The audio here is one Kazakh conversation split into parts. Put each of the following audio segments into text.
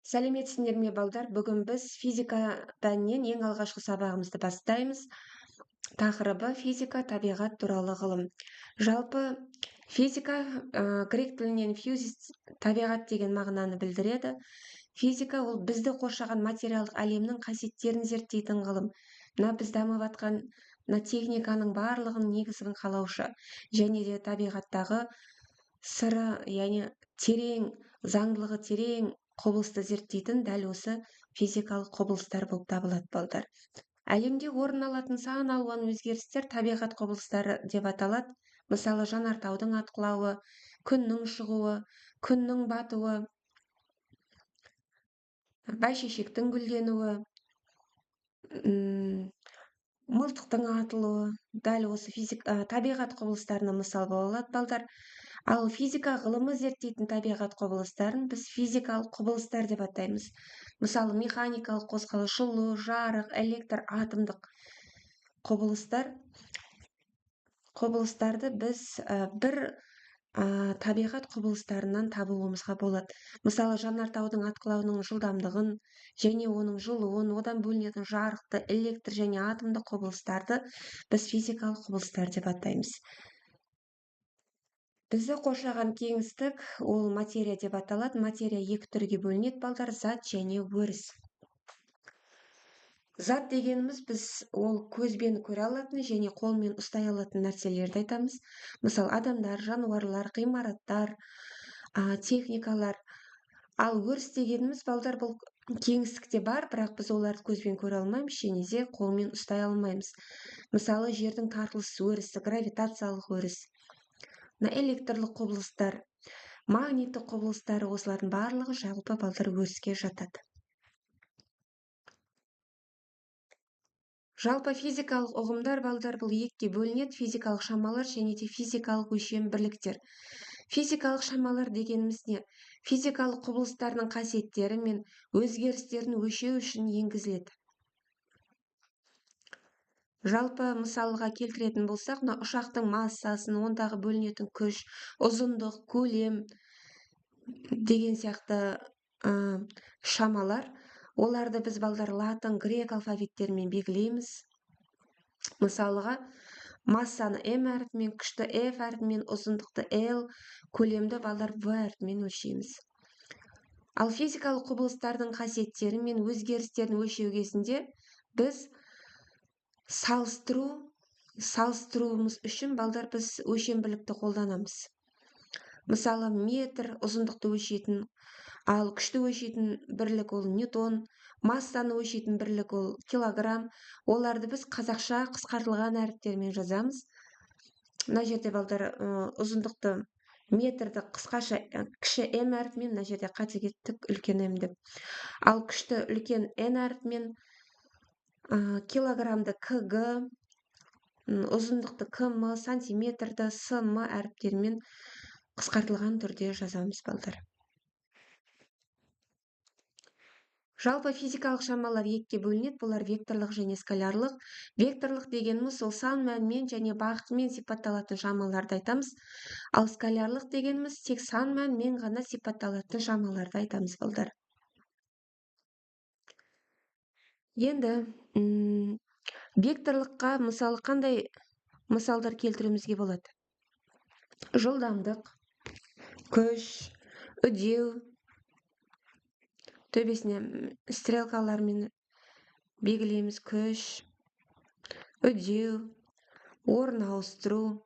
Сәлеметсіңдер ме, балдар? Бүгін біз физика пәнінен ең алғашқы сабағымызды бастаймыз. Тақырыбы физика, табиғат туралы ғылым. Жалпы физика грек тілінен фьюзис табиғат деген мағынаны білдіреді. Физика ол бізді қоршаған материалдық әлемнің қасиеттерін зерттейтін ғылым. Мына біз дамып жатқан техниканың барлығын негізін қалаушы және де табиғаттағы сыры, яғни терең, заңдылығы терең құбылысты зерттейтін дәл осы физикалық құбылыстар болып табылады, балдар. Әлемде орын алатын сан алуан өзгерістер табиғат құбылыстары деп аталады. Мысалы, жанартаудың атқылауы, күннің шығуы, күннің батуы, бәйшешектің гүлденуі, мылтықтың атылуы, дәл осы табиғат құбылыстарына мысал бола алады, балдар. Ал физика ғылымы зерттейтін табиғат құбылыстарын біз физикалық құбылыстар деп атаймыз. Мысалы, механикалық қозғалыс, жылу, жарық, электр, атомдық құбылыстарды біз бір табиғат құбылыстарынан табуымызға болады. Мысалы, жанартаудың атқылауының жылдамдығын және оның жылуын, одан бөлінетін жарықты, электр және атомдық құбылыстарды біз физикалық құбылыстар деп атаймыз. Бізді қоршаған кеңістік ол материя деп аталады. Материя екі түрге бөлінеді, балдар: зат және өріс. Зат дегеніміз біз ол көзбен көре алатын және қолмен ұстай алатын нәрселерді айтамыз. Мысалы, адамдар, жануарлар, ғимараттар, техникалар. Ал өріс дегеніміз, балдар, бұл кеңістікте бар, бірақ біз оларды көзбен көре алмаймыз және де қолмен ұстай алмаймыз. Мысалы, жердің тартылыс өрісі, гравитациялық өріс, электрлік құбылыстар, магниттік құбылыстары, осылардың барлығы жалпы, балдар, өріске жатады. Жалпы физикалық ұғымдар, балдар, бұл екіге бөлінеді: физикалық шамалар және де физикалық өлшем бірліктер. Физикалық шамалар дегеніміз не? Физикалық құбылыстардың қасиеттері мен өзгерістерін өлшеу үшін енгізіледі. Жалпы мысалға келтіретін болсақ, ұшақтың массасын, ондағы бөлінетін күш, ұзындық, көлем деген сияқты шамалар, оларды біз, балдар, латын, грек алфавиттерімен белгілейміз. Мысалға, массаны М әрпімен, күшті F әрпімен, ұзындықты L, көлемді, балдар, V әрпімен өлшейміз. Ал физикалық құбылыстардың қасиеттері мен өзгерістерін өлшеу кезінде біз салыстыруымыз үшін, балдар, біз өлшем бірлікті қолданамыз. Мысалы, метр ұзындықты өлшейтін, ал күшті өлшейтін бірлік ол ньютон, массаны өлшейтін бірлік ол килограмм. Оларды біз қазақша қысқартылған әріптермен жазамыз. Мына жерде, балдар, ұзындықты метрді қысқаша кіші М әрпімен, мына жерде қате кеттік, үлкен М деп. Ал күшті үлкен Н әрпімен, килограммды КГ, ұзындықты КМ, сантиметрді СМ әріптермен қысқартылған түрде жазамыз, балдар. Жалпы физикалық шамалар екіге бөлінеді. Бұлар векторлық және скалярлық. Векторлық дегеніміз ол сан мәнмен және бағытымен сипатталатын шамаларды айтамыз. Ал скалярлық дегеніміз тек сан мәнмен ғана сипатталатын шамаларды айтамыз, балдар. Енді векторлыққа мысалы қандай мысалдар келтіруімізге болады? Жылдамдық, күш, үдеу, төбесіне стрелкалармен белгілейміз: күш, үдеу, орын ауыстыру.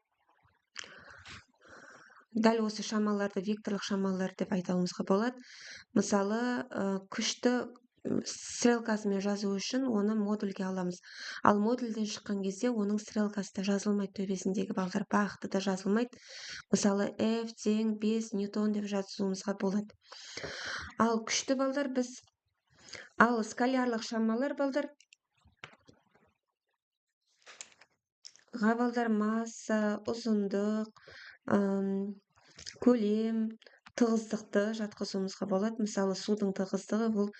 Дәл осы шамаларды векторлық шамалар деп айтуымызға болады. Мысалы, күшті стрелкасымен жазу үшін оны модульге аламыз. Ал модульден шыққан кезде оның стрелкасы да жазылмайды, төбесіндегі, балдар, бағыты да жазылмайды. Мысалы, F тең 5 ньютон деп жазуымызға болады. Ал күшті, балдар, ал скалярлық шамалар, балдар, масса, ұзындық, көлем, тығыздықты жатқызуымызға болады. Мысалы, судың тығыздығы бұл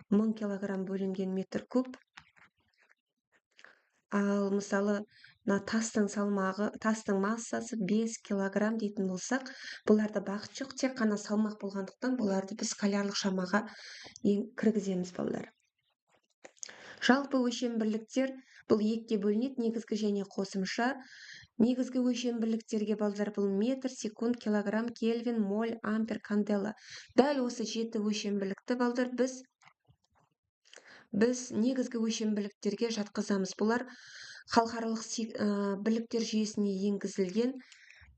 1000 килограмм бөлінген метр куб. Ал мысалы, мына тастың массасы 5 килограмм дейтін болсақ, бұларды бақыт жоқ, тек қана салмақ болғандықтан бұларды біз скалярлық шамаға кіргіземіз балдар. Жалпы өлшем бірліктер бұл екіге бөлінеді, негізгі және қосымша. Негізгі өлшем бірліктерге балдар бұл метр, секунд, килограмм, кельвин, моль, ампер, кандела. Дәл осы 7 өлшем бірлікті балдар біз негізгі өлшем бірліктерге жатқызамыз. Бұлар халықаралық бірліктер жүйесіне енгізілген.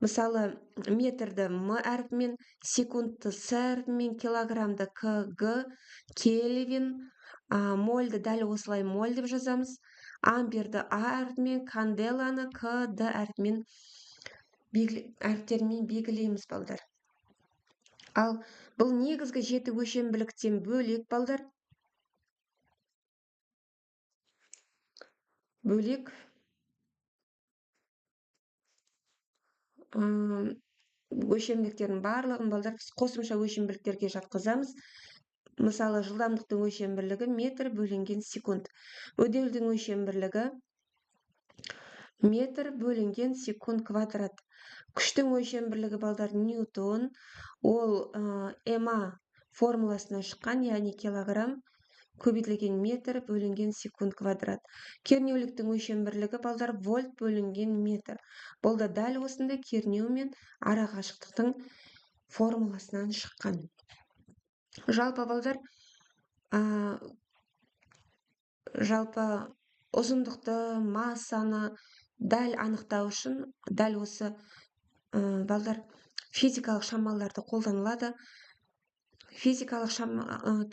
Мысалы, метрді М әрпімен, секундты С әрпімен, килограммды КГ, кельвин, мольді дәл осылай моль деп жазамыз. Амперді А әрпімен, канделаны КД әріптерімен белгілейміз балдар. Ал бұл негізгі 7 өлшем бірліктен бөлек балдар. Бөлек өлшемдіктердің барлығын балдар біз қосымша өлшем бірліктерге жатқызамыз. Мысалы, жылдамдықтың өлшем бірлігі метр бөлінген секунд. Өделдің өлшем бірлігі метр бөлінген секунд квадрат. Күштің өлшем бірлігі балдар ньютон. Ол МА формуласынан шыққан, яғни килограмм көбейтілген метр бөлінген секунд квадрат. Кернеуліктің өлшем бірлігі балдар вольт бөлінген метр. Бұл да дәл осындай кернеу мен ара қашықтықтың формуласынан шыққан. Жалпы балдар жалпы ұзындықты, массаны дәл анықтау үшін дәл осы балдар физикалық шамаларды қолданылады. Физикалық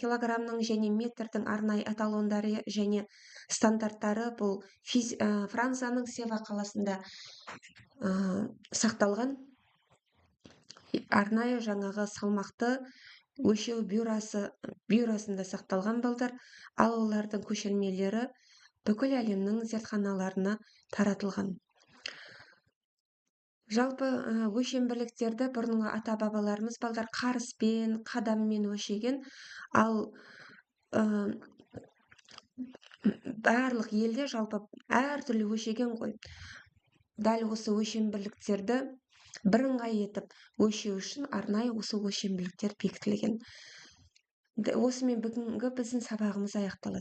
килограммның және метрдің арнайы эталондары және стандарттары бұл Францияның Сева қаласында сақталған. Арнайы жаңағы салмақты өлшеу бюросында сақталған балдар, ал олардың көшірмелері бүкіл әлемнің зертханаларына таратылған. Жалпы өлшем бірліктерді бұрынғы ата-бабаларымыз балдар қарыспен, қадаммен өлшеген, ал барлық елде жалпы әртүрлі өлшеген ғой. Дәл осы өлшем бірліктерді бірыңғай етіп өлшеу үшін арнайы осы өлшем бірліктер бекітілген. Осымен бүгінгі біздің сабағымыз аяқталады.